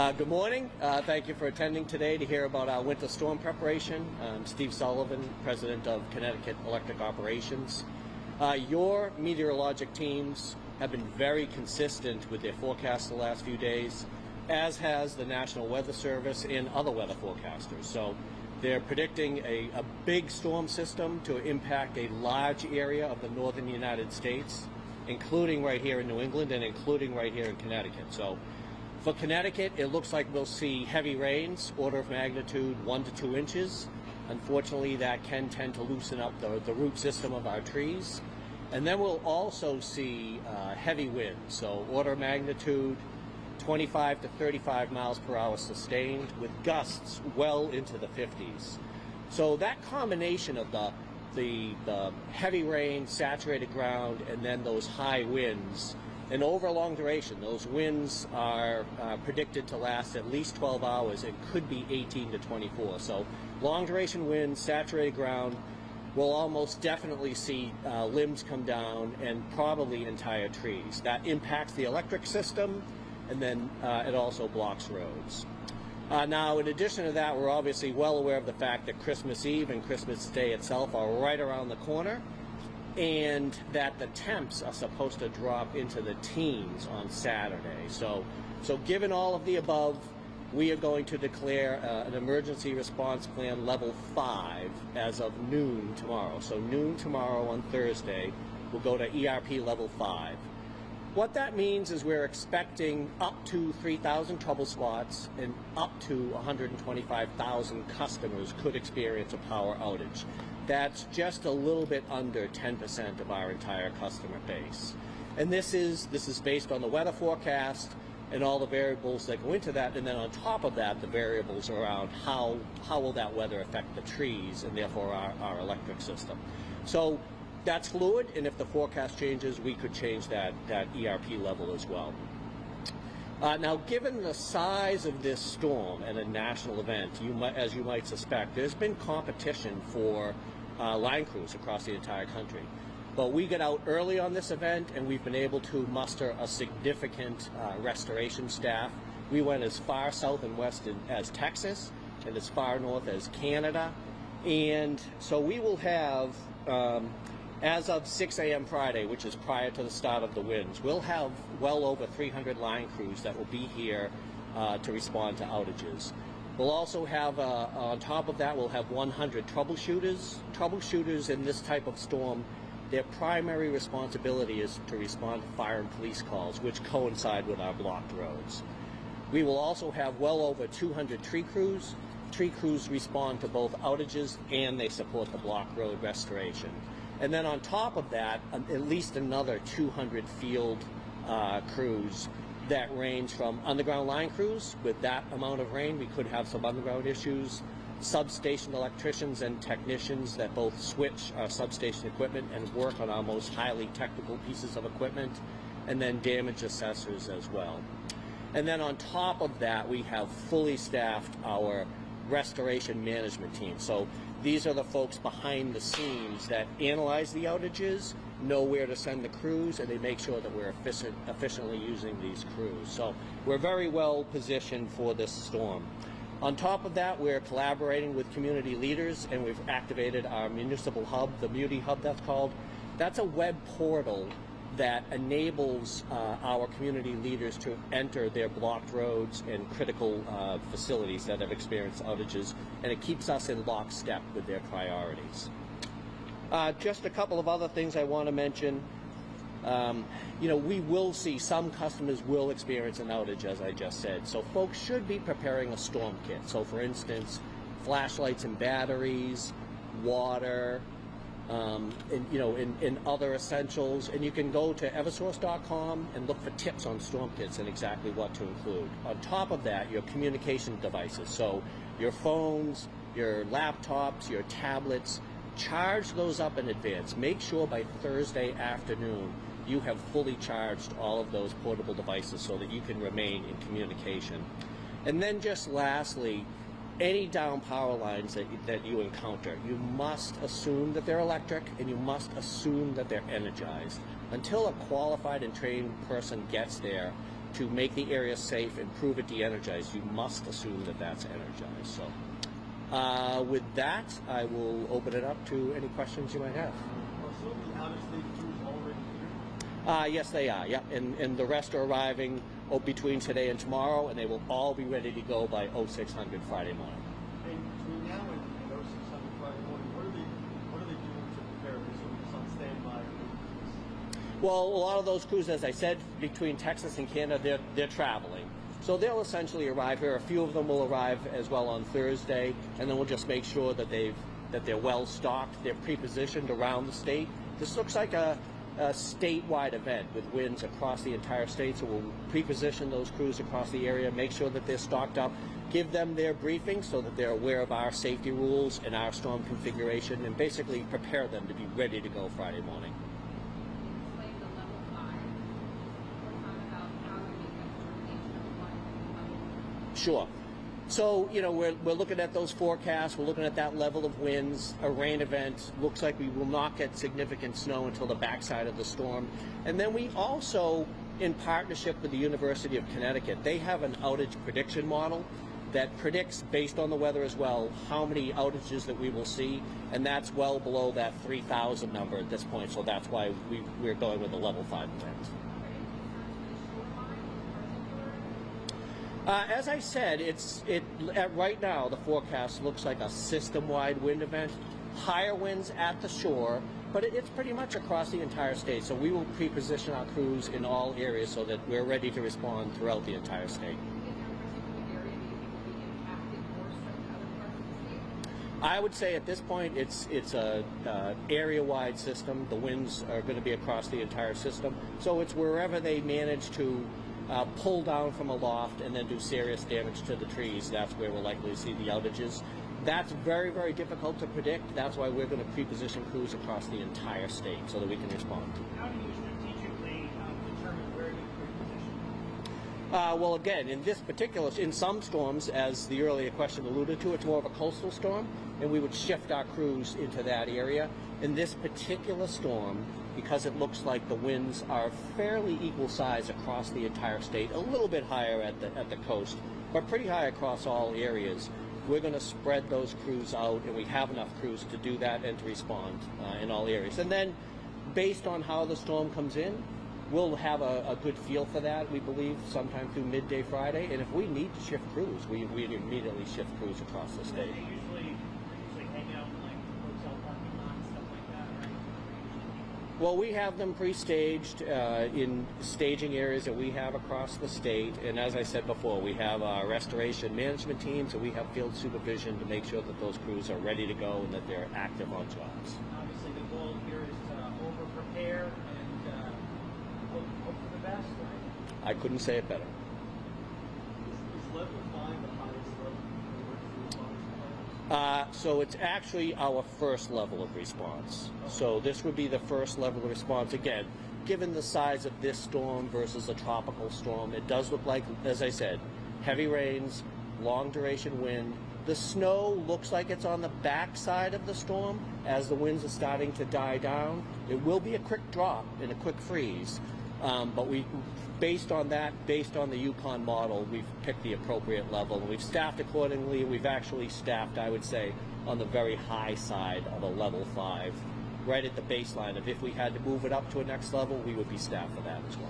Good morning. Thank you for attending today to hear about our winter storm preparation. I'm Steve Sullivan, President of Connecticut Electric Operations. Your meteorologic teams have been very consistent with their forecasts the last few days, as has the National Weather Service and other weather forecasters. So they're predicting a big storm system to impact a large area of the northern United States, including right here in New England and including right here in Connecticut. So for Connecticut, it looks like we'll see heavy rains, order of magnitude 1 to 2 inches. Unfortunately, that can tend to loosen up the root system of our trees. And then we'll also see heavy winds, so order of magnitude 25 to 35 miles per hour sustained, with gusts well into the 50s. So that combination of the heavy rain, saturated ground, and then those high winds, and over a long duration, those winds are predicted to last at least 12 hours and could be 18 to 24. So long duration winds, saturated ground, we'll almost definitely see limbs come down and probably entire trees. That impacts the electric system, and then it also blocks roads. Now, in addition to that, we're obviously well aware of the fact that Christmas Eve and Christmas Day itself are right around the corner, and that the temps are supposed to drop into the teens on Saturday. So given all of the above, we are going to declare an emergency response plan level 5 as of noon tomorrow. So noon tomorrow on Thursday, we'll go to ERP level 5. What that means is we're expecting up to 3,000 trouble spots and up to 125,000 customers could experience a power outage. That's just a little bit under 10% of our entire customer base. And this is based on the weather forecast and all the variables that go into that, and then on top of that, the variables around how will that weather affect the trees and therefore our electric system. So that's fluid, and if the forecast changes, we could change that ERP level as well. Now, given the size of this storm and a national event, as you might suspect, there's been competition for line crews across the entire country. But we got out early on this event, and we've been able to muster a significant restoration staff. We went as far south and west as Texas and as far north as Canada. And so we will have, as of 6 a.m. Friday, which is prior to the start of the winds, we'll have well over 300 line crews that will be here to respond to outages. We'll also have, on top of that, we'll have 100 troubleshooters. Troubleshooters in this type of storm, their primary responsibility is to respond to fire and police calls, which coincide with our blocked roads. We will also have well over 200 tree crews. Tree crews respond to both outages and they support the blocked road restoration. And then on top of that, at least another 200 field crews that range from underground line crews. With that amount of rain, we could have some underground issues, substation electricians and technicians that both switch our substation equipment and work on our most highly technical pieces of equipment, and then damage assessors as well. And then on top of that, we have fully staffed our restoration management team. So these are the folks behind the scenes that analyze the outages, know where to send the crews, and they make sure that we're efficiently using these crews. So we're very well positioned for this storm. On top of that, we're collaborating with community leaders, and we've activated our municipal hub, the Muni Hub that's called. That's a web portal that enables our community leaders to enter their blocked roads and critical facilities that have experienced outages, and it keeps us in lockstep with their priorities. Just a couple of other things I want to mention. We will see some customers will experience an outage, as I just said. So folks should be preparing a storm kit. So for instance, flashlights and batteries, water, and other essentials. And you can go to Eversource.com and look for tips on storm kits and exactly what to include. On top of that, your communication devices. So your phones, your laptops, your tablets, charge those up in advance. Make sure by Thursday afternoon you have fully charged all of those portable devices so that you can remain in communication. And then just lastly, any down power lines that you encounter, you must assume that they're electric and you must assume that they're energized. Until a qualified and trained person gets there, to make the area safe and prove it de-energized, you must assume that that's energized. So with that, I will open it up to any questions you might have. So the out-of-state crews already here? Yes, they are. Yep, and the rest are arriving between today and tomorrow, and they will all be ready to go by 0600 Friday morning. And between now and 0600 Friday morning, what are they doing to prepare? They're sort of just on standby. Well, a lot of those crews, as I said, between Texas and Canada, they're traveling. So they'll essentially arrive here. A few of them will arrive as well on Thursday, and then we'll just make sure that they're well stocked. They're pre-positioned around the state. This looks like a statewide event with winds across the entire state, so we'll pre-position those crews across the area, make sure that they're stocked up, give them their briefing so that they're aware of our safety rules and our storm configuration, and basically prepare them to be ready to go Friday morning. Sure. So, you know, we're looking at those forecasts, we're looking at that level of winds, a rain event. Looks like we will not get significant snow until the backside of the storm. And then we also, in partnership with the University of Connecticut, they have an outage prediction model that predicts, based on the weather as well, how many outages that we will see. And that's well below that 3,000 number at this point, so that's why we're going with a level 5 event. As I said, right now the forecast looks like a system-wide wind event. Higher winds at the shore, but it's pretty much across the entire state. So we will pre-position our crews in all areas so that we're ready to respond throughout the entire state. I would say at this point it's a area-wide system. The winds are going to be across the entire system. So it's wherever they manage to pull down from a loft and then do serious damage to the trees, that's where we're likely to see the outages. That's very, very difficult to predict. That's why we're going to pre-position crews across the entire state so that we can respond. How do you strategically determine where to pre-position? Well, again, in some storms, as the earlier question alluded to, it's more of a coastal storm, and we would shift our crews into that area. In this particular storm, because it looks like the winds are fairly equal size across the entire state, a little bit higher at the coast, but pretty high across all areas, we're going to spread those crews out, and we have enough crews to do that and to respond in all areas. And then, based on how the storm comes in, we'll have a good feel for that, we believe, sometime through midday Friday. And if we need to shift crews, we immediately shift crews across the state. They usually hang out in like hotel parking lots, stuff like that, right? Well, we have them pre-staged in staging areas that we have across the state. And as I said before, we have our restoration management teams, and we have field supervision to make sure that those crews are ready to go and that they're active on jobs. Obviously, the goal here is to over-prepare and hope for the best, right? I couldn't say it better. Is level 5 the highest level for response? So it's actually our first level of response. So this would be the first level of response. Again, given the size of this storm versus a tropical storm, it does look like, as I said, heavy rains, long duration wind. The snow looks like it's on the backside of the storm as the winds are starting to die down. It will be a quick drop and a quick freeze. But based on the Yukon model, we've picked the appropriate level, and we've staffed accordingly. We've actually staffed, I would say, on the very high side of a level 5, right at the baseline of if we had to move it up to a next level, we would be staffed for that as well.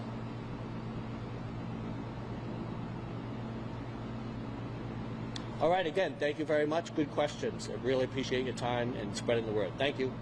All right, again, thank you very much. Good questions. I really appreciate your time and spreading the word. Thank you.